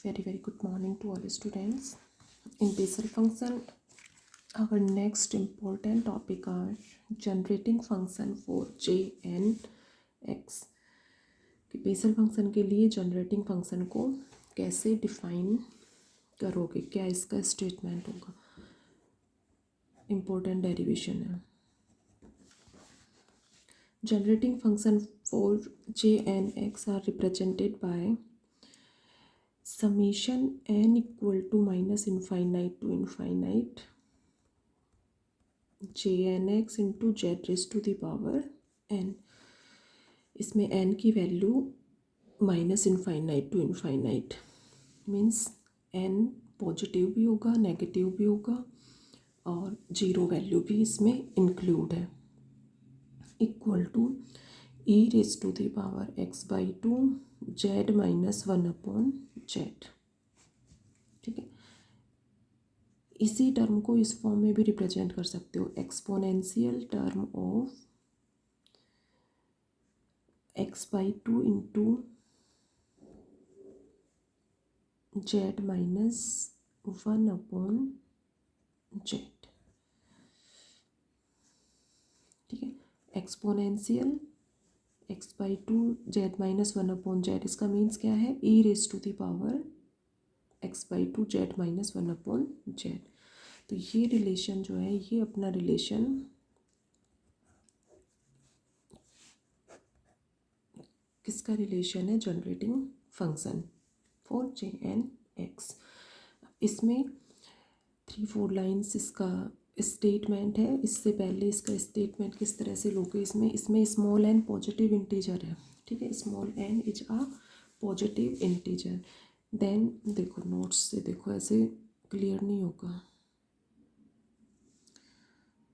Very good morning to all students. In Bessel function, our next important topic are generating function for j and x. कि Bessel function के लिए generating function को कैसे define करोगे, क्या इसका statement होगा, इम्पोर्टेंट डेरिवेशन है. Generating function for j and x are represented by summation n equal to minus infinite to infinite j n x into z raised to the power n. इसमें n की value minus infinite to infinite means n positive भी होगा, negative भी होगा और zero value भी इसमें include है. Equal to e raise to the power x by two z minus one upon z. ठीक है, इसी टर्म को इस फॉर्म में भी रिप्रेजेंट कर सकते हो, exponential term of x by two into z minus one upon z. ठीक है, exponential x by two z minus one upon z, इसका मीन्स क्या है, e raise to the power x by two z minus one upon z. तो ये relation जो है, ये अपना रिलेशन किसका रिलेशन है, generating function for J and x. इसमें 3-4 लाइन्स इसका स्टेटमेंट है. इससे पहले इसका स्टेटमेंट किस तरह से लोगे, इसमें स्मॉल एन पॉजिटिव इंटीजर है. ठीक है, small n is a positive integer. Then देखो नोट्स से देखो, ऐसे क्लियर नहीं होगा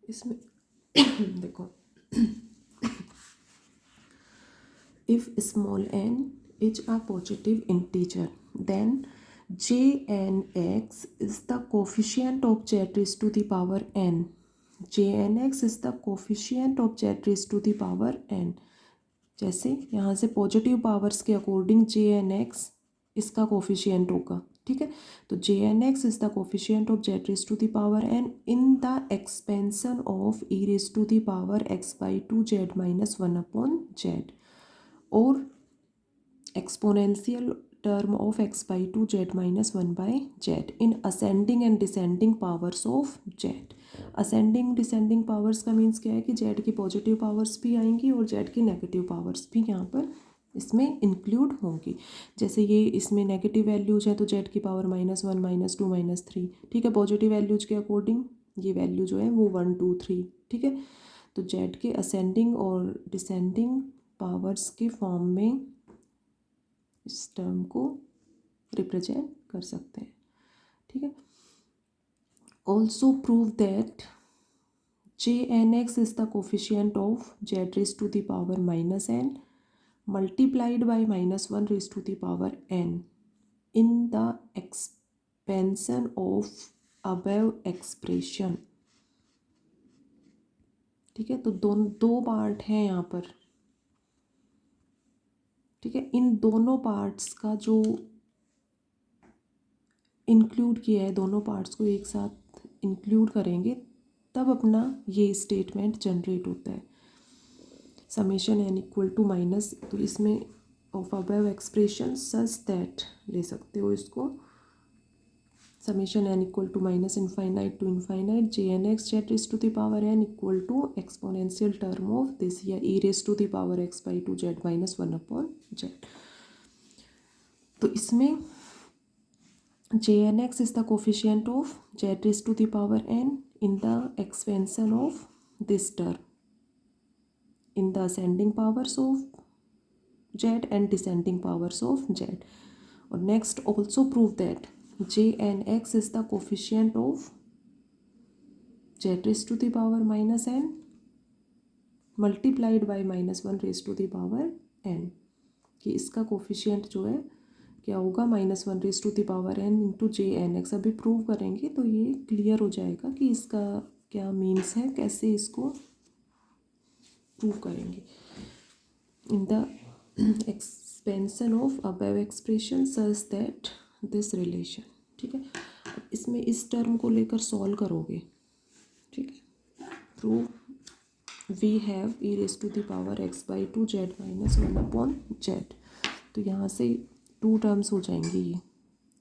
इसमें. देखो if small n is a positive integer then j n x is the coefficient of z raised to the power n. j n x is the coefficient of z raised to the power n. जैसे यहाँ से positive powers के according j n x इसका coefficient होगा. ठीक है, तो j n x is the coefficient of z raise to the power n in the expansion of e raise to the power x by two z minus one upon z, और exponential term of x by two z minus one by z in ascending and descending powers of z. Ascending descending powers का means क्या है कि Z की positive powers भी आएंगी और Z की नेगेटिव पावर्स भी यहाँ पर इसमें इंक्लूड होंगी. जैसे ये इसमें नेगेटिव वैल्यूज हैं तो जेड की power minus one minus two minus three. ठीक है, पॉजिटिव वैल्यूज के अकॉर्डिंग ये वैल्यू जो है वो 1 2 3. ठीक है, तो जेड के असेंडिंग और डिसेंडिंग पावर्स के फॉर्म में इस टर्म को रिप्रेजेंट कर सकते हैं. ठीक है, also prove that j n x is the coefficient of z raise to the power minus n multiplied by minus one raise to the power n in the expansion of above expression. ठीक है, तो दो part हैं यहाँ पर. ठीक है, इन दोनों पार्ट्स का जो इंक्लूड किया है, दोनों पार्ट्स को एक साथ इंक्लूड करेंगे तब अपना ये स्टेटमेंट जनरेट होता है. Summation n equal to minus, तो इसमें of above expression such that ले सकते हो इसको. Summation n equal to minus infinite to infinite j n x z raise to the power n equal to exponential term of this या e raise to the power x by two z minus one upon z. तो इसमें j n x is the coefficient of z raise to the power n in the expansion of this term in the ascending powers of z and descending powers of z. Or next also prove that j and x is the coefficient of z raised to the power minus n multiplied by minus one raised to the power n. कि इसका coefficient जो है क्या होगा, minus one raise to the power n into j n x. अभी prove करेंगे तो ये क्लियर हो जाएगा कि इसका क्या मीन्स है, कैसे इसको प्रूव करेंगे. इन the expansion of above expression such that this relation, ठीक है। अब इसमें इस टर्म को लेकर सॉल्व करोगे, ठीक है, through we have e raise to the power x by two z minus one upon z. तो यहाँ से टू टर्म्स हो जाएंगी ये,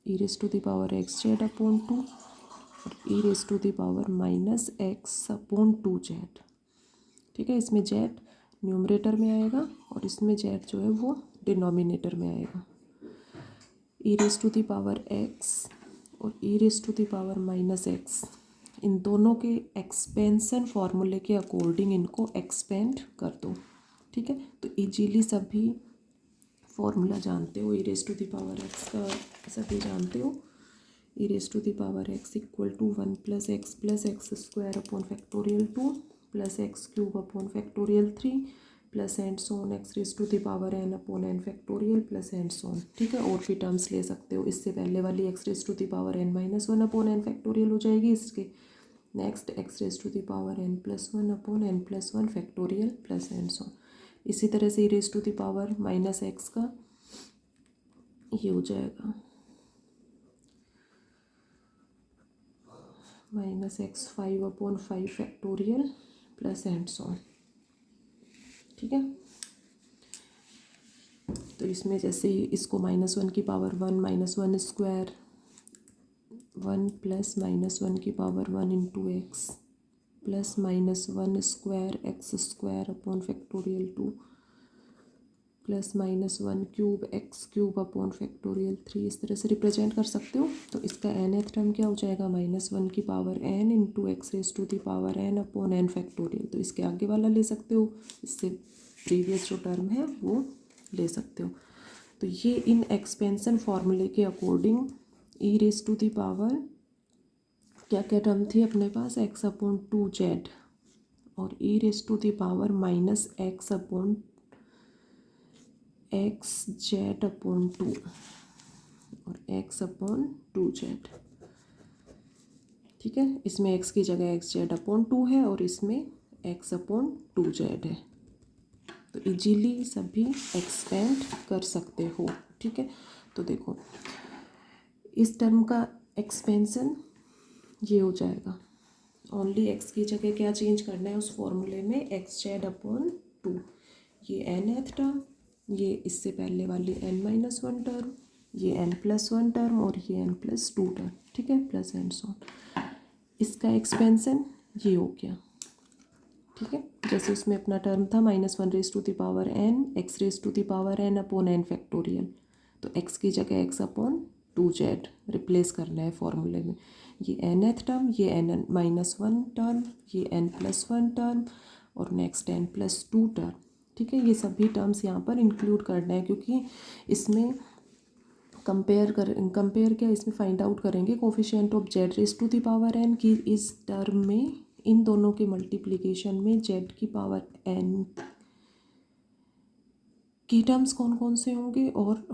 e raise to the power x z upon two और e raise to the power minus x upon two z, ठीक है। इसमें जेड न्यूमरेटर में आएगा और इसमें जेड जो है वो डिनोमिनेटर में आएगा। E raise to the power x और e raise to the power minus x, इन दोनों के एक्सपेंसन फॉर्मूले के अकॉर्डिंग इनको एक्सपेंड कर दो, ठीक है। तो इजीली सभी फॉर्मूला जानते हो, e raise to the power x का सभी जानते हो। E raise to the power x equal to one plus x square upon factorial two plus x cube upon factorial three plus and so on x raise to the power n upon n factorial plus and so on, ठीक है। और भी terms ले सकते हो, इससे पहले वाली x raise to the power n minus one upon n factorial हो जाएगी, इसके next x raise to the power n plus one upon n plus one factorial plus and so on. इसी तरह से e raise to the power minus x का ये हो जाएगा minus x five upon five factorial plus and so on, ठीक है। तो इसमें जैसे इसको माइनस वन की power one minus one square one plus minus one की power one into x plus minus one square x square upon factorial two plus minus one cube x cube upon factorial three, इस तरह से represent कर सकते हो। तो इसका nth term क्या हो जाएगा, माइनस वन की power n into x raise to the power n upon n factorial. तो इसके आगे वाला ले सकते हो, इससे प्रीवियस जो टर्म है वो ले सकते हो। तो ये इन एक्सपेंसन फॉर्मूले के according e raise to the power क्या क्या टर्म थी अपने पास, एक्स अपॉन टू जेड और e raise to the power minus x upon x z upon two और एक्स अपॉन टू जेड, ठीक है। इसमें एक्स की जगह एक्स जेड अपॉन टू है और इसमें एक्स अपॉन टू जेड है। तो इजीली सभी एक्सपेंड कर सकते हो, ठीक है। तो देखो इस टर्म का एक्सपेंसन ये हो जाएगा, ओनली एक्स की जगह क्या चेंज करना है उस फॉर्मूले में, एक्स जेड अपॉन टू, ये nth टर्म, ये इससे पहले वाली n माइनस वन टर्म, ये n प्लस वन टर्म और ये n प्लस टू टर्म, ठीक है, प्लस एंड सो ऑन। इसका एक्सपेंसन ये हो गया, ठीक है। जैसे उसमें अपना टर्म था minus one raise to the power n x raise to the power n upon n factorial, तो x की जगह x upon two z replace करना है फॉर्मूले में। ये nth टर्म, ये n माइनस वन टर्म, ये n प्लस वन टर्म और next n plus two term, ठीक है। ये सभी टर्म्स यहाँ पर इंक्लूड करना है क्योंकि इसमें कंपेयर क्या, इसमें फाइंड आउट करेंगे coefficient of z raise to the power n की इस टर्म में इन दोनों के मल्टीप्लिकेशन में जेड की पावर n की टर्म्स कौन कौन से होंगे और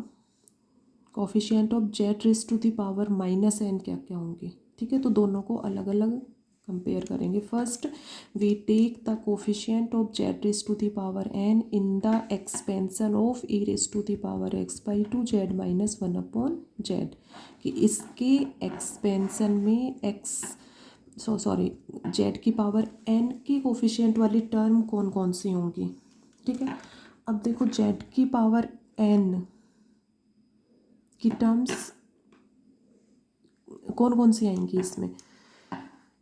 coefficient of z raise to the power minus n क्या क्या होंगे, ठीक है। तो दोनों को अलग अलग कंपेयर करेंगे। First we take the coefficient of z raise to the power n in the expansion of e raise to the power x by two z minus one upon z, कि इसके एक्सपेंसन में x z की power n की coefficient वाली term कौन कौन सी होंगी, ठीक है। अब देखो जेड की पावर n की टर्म्स कौन कौन सी आएंगी इसमें,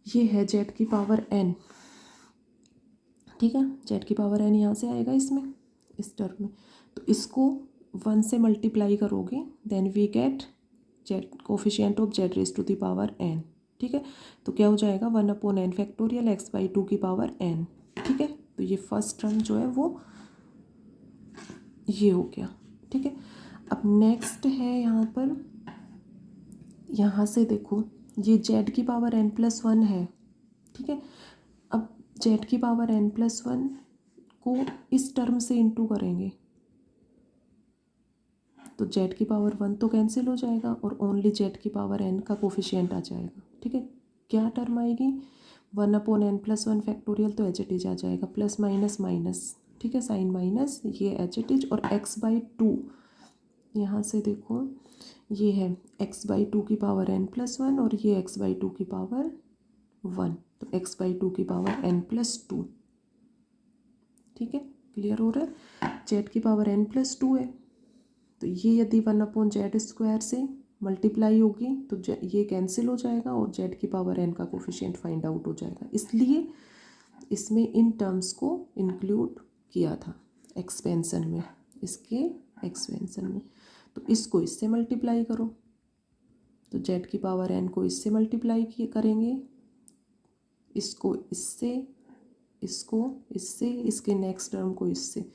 ये है जेड की पावर n, ठीक है। जेड की पावर n यहाँ से आएगा इसमें इस टर्म में, तो इसको वन से मल्टीप्लाई करोगे then we get z coefficient of z raise to the power n, ठीक है। तो क्या हो जाएगा one upon n factorial x by two की पावर n, ठीक है। तो ये फर्स्ट टर्म जो है वो ये हो गया, ठीक है। अब नेक्स्ट है यहाँ पर, यहाँ से देखो ये जेड की पावर n प्लस वन है, ठीक है। अब जेड की पावर n प्लस वन को इस टर्म से इंटू करेंगे तो जेड की पावर वन तो कैंसिल हो जाएगा और ओनली जेड की पावर n का कोफिशिएंट आ जाएगा, ठीक है। क्या टर्म आएगी, one upon n plus one factorial, तो एच इट इज आ जाएगा, प्लस माइनस माइनस, ठीक है, साइन माइनस, ये एच इट इज और x बाई टू यहाँ से देखो ये है x/2 की पावर n+1 और ये x/2 की पावर 1, तो x/2 की पावर n+2। ठीक है, क्लियर हो रहा है। z की पावर n+2 है, तो ये यदि 1/z² से मल्टीप्लाई होगी तो ये कैंसिल हो जाएगा और z की पावर n का कोफिशिएंट फाइंड आउट हो जाएगा। इसलिए इसमें इन टर्म्स को इंक्लूड किया था एक्सपेंसन में, इसके एक्सपेंसन में। तो इसको इससे मल्टीप्लाई करो, तो z की पावर n को इससे मल्टीप्लाई करेंगे, इसको इससे, इसको इससे, इसके नेक्स्ट टर्म को इससे,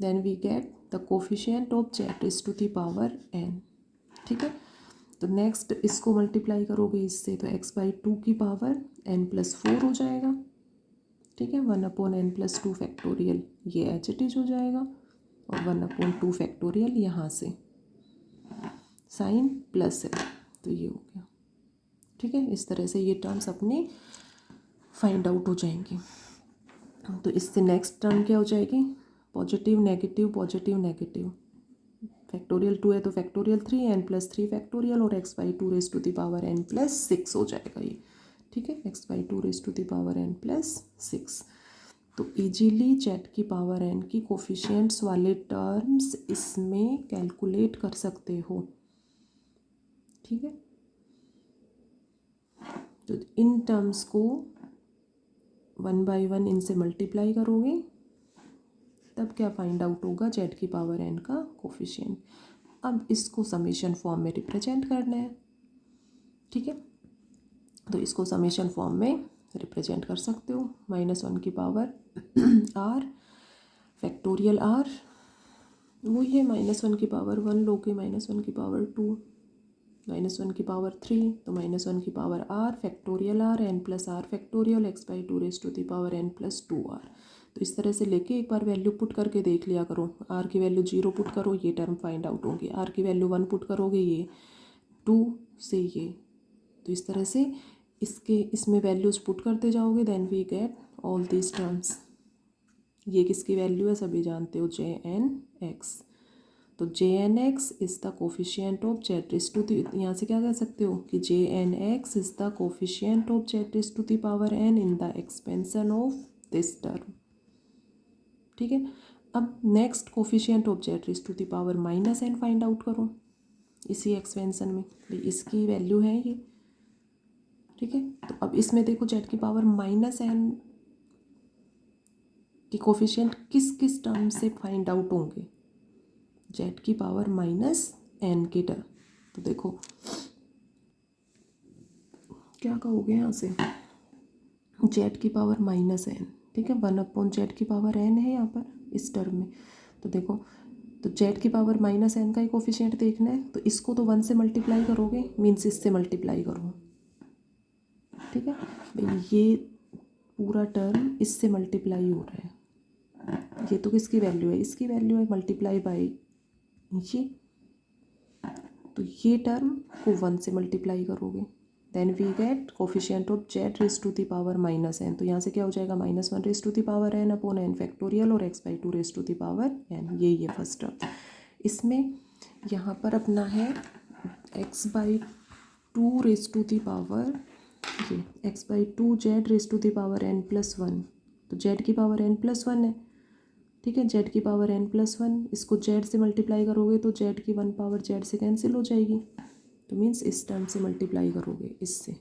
then we get the coefficient of z⁴ n। ठीक है, तो नेक्स्ट इसको मल्टीप्लाई करोगे इससे, तो x/2 की पावर n+4 हो जाएगा। ठीक है, 1/n+2 फैक्टोरियल ये एच हो जाएगा और 1/2 फैक्टोरियल यहाँ से साइन प्लस है तो ये हो गया। ठीक है, इस तरह से ये टर्म्स अपनी फाइंड आउट हो जाएंगी। तो इससे नेक्स्ट टर्म क्या हो जाएगी, positive negative positive negative, factorial 2 है तो फैक्टोरियल 3, n+3 फैक्टोरियल और x/2 n+6 हो जाएगा ये। ठीक है, x/2 n+6। तो इजीली z की पावर n की कोफिशिएंट्स वाले टर्म्स इसमें कैलकुलेट कर सकते हो। ठीक है, तो इन टर्म्स को 1 बाय 1 इनसे मल्टीप्लाई करोगे तब क्या फाइंड आउट होगा, z की पावर n का कोफिशिएंट। अब इसको समेशन फॉर्म में रिप्रेजेंट करना है। ठीक है, तो इसको समेशन फॉर्म में रिप्रेजेंट कर सकते हो, -1 की पावर r फैक्टोरियल r, वही है -1 की पावर 1 लोगे, -1 की पावर 2, -1 की पावर 3, तो -1 की power r factorial r n+r factorial x/2 n+2r। तो इस तरह से लेके एक बार वैल्यू पुट करके देख लिया करो। r की वैल्यू 0 पुट करो, ये टर्म फाइंड आउट होंगे। r की वैल्यू 1 पुट करोगे, ये 2 से ये, तो इस तरह से इसमें वैल्यूज पुट करते जाओगे, then we get all these terms. ये किसकी वैल्यू है सभी जानते हो, Jn(x). तो Jn(x) is the coefficient of z⁴, यहाँ से क्या कह सकते हो कि Jn(x) is the coefficient of z⁴n in the expansion of this term. ठीक है, अब next coefficient of z⁻n find out करो इसी एक्सपेंसन में, इसकी वैल्यू है ये। ठीक है, तो अब इसमें देखो z की पावर -n की कोफिशिएंट किस किस टर्म से फाइंड आउट होंगे, z की पावर -n के टर्म। तो देखो क्या कहोगे यहाँ से, z की पावर -n। ठीक है, 1/z की पावर n है यहाँ पर इस टर्म में। तो देखो, तो z की पावर -n का ही कोफिशिएंट देखना है, तो इसको तो 1 से मल्टीप्लाई करोगे, मीन्स इससे मल्टीप्लाई करो। ठीक है भाई, ये पूरा टर्म इससे मल्टीप्लाई हो रहा है, ये तो किसकी वैल्यू है, इसकी वैल्यू है, मल्टीप्लाई बाई ये, तो ये टर्म को 1 से मल्टीप्लाई करोगे, then we get coefficient of z⁻n। तो यहाँ से क्या हो जाएगा, -1n/n फैक्टोरियल और x/2n, ये फर्स्ट टर्म। इसमें यहाँ पर अपना है x/2 ये x/2z⁻n+1, तो z की पावर n+1 है। ठीक है, z की पावर n+1, इसको z से मल्टीप्लाई करोगे तो z की 1 पावर z से कैंसिल हो जाएगी, तो मीन्स इस टर्म से मल्टीप्लाई करोगे इससे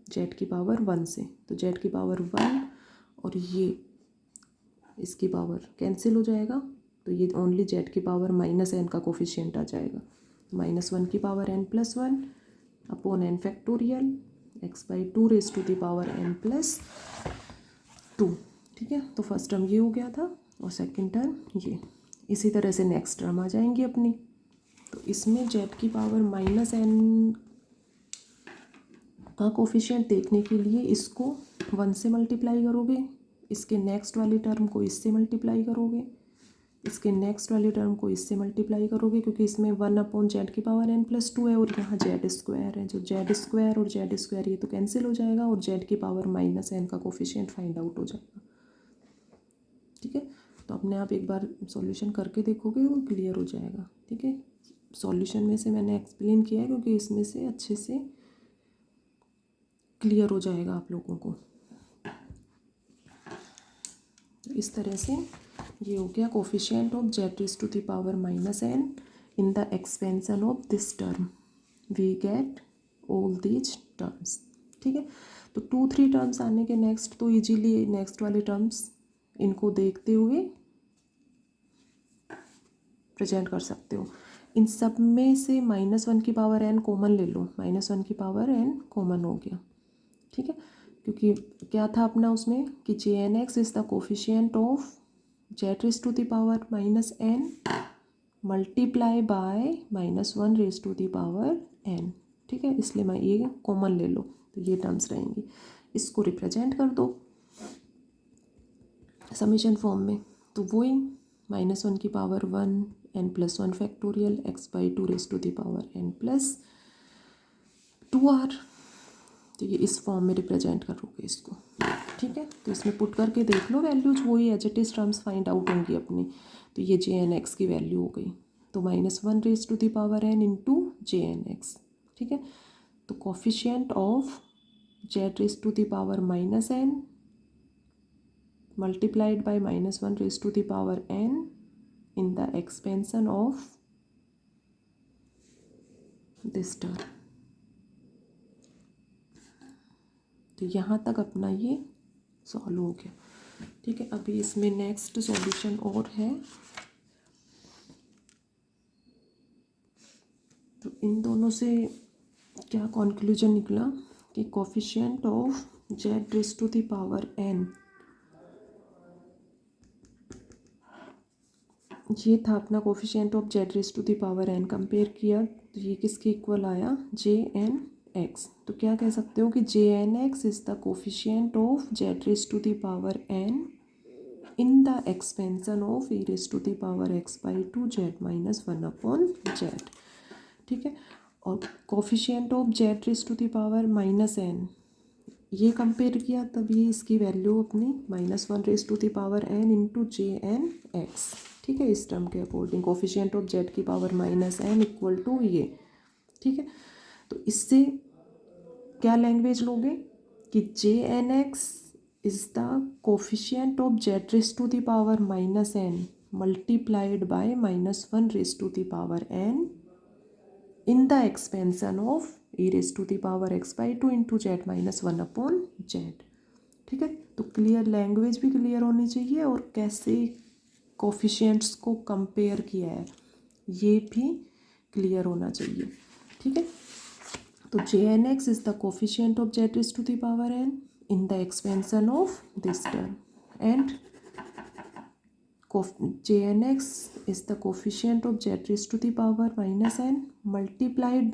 z की पावर 1 से, तो z की पावर 1 और ये इसकी पावर कैंसिल हो जाएगा, तो ये ओनली z की पावर -n का कोफिशिएंट आ जाएगा। -1 की power n+1 upon n factorial x/2n+2। ठीक है, तो फर्स्ट टर्म ये हो गया था और सेकंड टर्म ये। इसी तरह से नेक्स्ट टर्म आ जाएंगी अपनी। तो इसमें z की पावर -n का कोफिशिएंट देखने के लिए इसको 1 से मल्टीप्लाई करोगे, इसके नेक्स्ट वाली टर्म को इससे मल्टीप्लाई करोगे, इसके नेक्स्ट वाली टर्म को इससे मल्टीप्लाई करोगे, क्योंकि इसमें 1/z की पावर n+2 है और यहाँ z² है, जो z² और z² ये तो कैंसिल हो जाएगा और z की पावर -n का कोफिशिएंट फाइंड आउट हो जाएगा। ठीक है, तो अपने आप एक बार सॉल्यूशन करके देखोगे वो क्लियर हो जाएगा। ठीक है, सॉल्यूशन में से मैंने एक्सप्लेन किया है, क्योंकि इसमें से अच्छे से क्लियर हो जाएगा आप लोगों को। इस तरह से ये हो गया coefficient of z raise to the power minus n in the expansion of this term, we get all these terms. ठीक है, तो 2-3 टर्म्स आने के नेक्स्ट तो इजीली नेक्स्ट वाले टर्म्स इनको देखते हुए प्रेजेंट कर सकते हो। इन सब में से -1 की पावर n कॉमन ले लो, -1 की पावर n कॉमन हो गया। ठीक है, क्योंकि क्या था अपना उसमें कि jnx is the coefficient of z raise to the power -n multiply by -1 raise to the power n। ठीक है, इसलिए मैं ये कॉमन ले लो, तो ये टर्म्स रहेंगी। इसको रिप्रेजेंट कर दो समीशन फॉर्म में, तो वही -1 की power 1 n+1 factorial x/2 raise to the power n+2r, तो ये इस फॉर्म में रिप्रेजेंट करोगे इसको। ठीक है, तो इसमें पुट करके देख लो वैल्यूज, वही as it is terms find out होंगी अपनी। तो ये jnx की वैल्यू हो गई, तो -1 raise to the power n into jnx। ठीक है, तो coefficient of z raise to the power -n multiplied by -1 raised to the power n in the expansion of this term। तो यहाँ तक अपना ये सॉल्व हो गया। ठीक है, अभी इसमें नेक्स्ट सॉल्यूशन और है, तो इन दोनों से क्या कंक्लूजन निकला कि coefficient of z raise to the power n, ये था अपना coefficient of z raise to the power n। Compare किया तो ये किसके इक्वल आया, jnx। तो क्या कह सकते हो कि jnx is the coefficient of z raise to the power n in the expansion of e raise to the power x/2 z-1/z। ठीक है, और coefficient of z raise to the power -n ये कंपेयर किया, तब ये इसकी value अपनी -1 raise to the power n into jnx। ठीक है, इस टर्म के अकॉर्डिंग कोफिशिएंट ऑफ जेड की पावर -n इक्वल टू ये। ठीक है, तो इससे क्या लैंग्वेज लोगे कि jnx is the coefficient of z raise to the power -n multiplied by -1 raise to the power n in the expansion of e raise to the power x/2 into z-1/z। ठीक है, तो clear language भी clear होनी चाहिए, और कैसे coefficients को compare किया है ये भी क्लियर होना चाहिए। ठीक है, तो jnx is the coefficient of z raise to the power n in the expansion of this term, and jnx is the coefficient of z raised to the power -n multiplied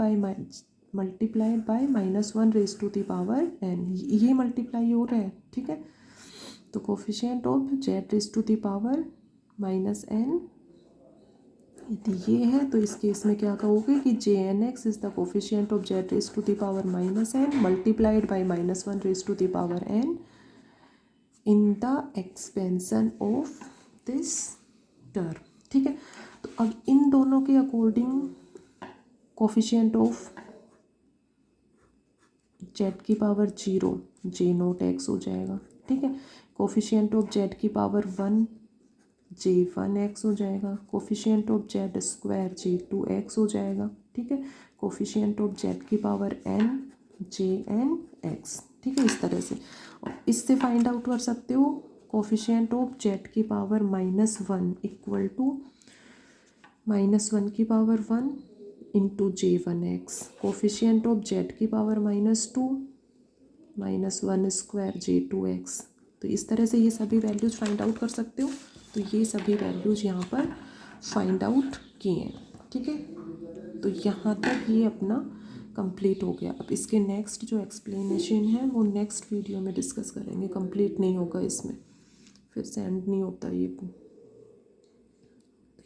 by -1 raised to the power n। ये multiply हो रहा है। ठीक है, तो coefficient of z raised to the power -n यदि ये है, तो इस केस में क्या कहोगे कि jnx is the coefficient of z raised to the power -n multiplied by -1 raised to the power n in the expansion of this term. ठीक है, तो अब इन दोनों के अकॉर्डिंग कोफिशिएंट ऑफ जेड की पावर 0 j0x हो जाएगा। ठीक है, कोफिशिएंट ऑफ जेड की पावर 1 j1x हो जाएगा। Coefficient of Z square j2x हो जाएगा। ठीक है, कोफिशिएंट ऑफ जेड की पावर n jnx। ठीक है, इस तरह से, और इससे फाइंड आउट कर सकते हो कोफिशिएंट ऑफ जेड की पावर -1 इक्वल टू -1 की power 1 into j1x। Coefficient of z की पावर -2 -1 स्क्वायर j2x। तो इस तरह से ये सभी वैल्यूज फाइंड आउट कर सकते हो। तो ये सभी वैल्यूज यहाँ पर फाइंड आउट किए हैं। ठीक है, तो यहाँ तक ये अपना कंप्लीट हो गया। अब इसके नेक्स्ट जो एक्सप्लेनेशन है वो नेक्स्ट वीडियो में डिस्कस करेंगे। कंप्लीट नहीं होगा इसमें, फिर से एंड नहीं होता ये।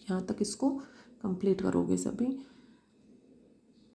यहाँ तक इसको कंप्लीट करोगे सभी।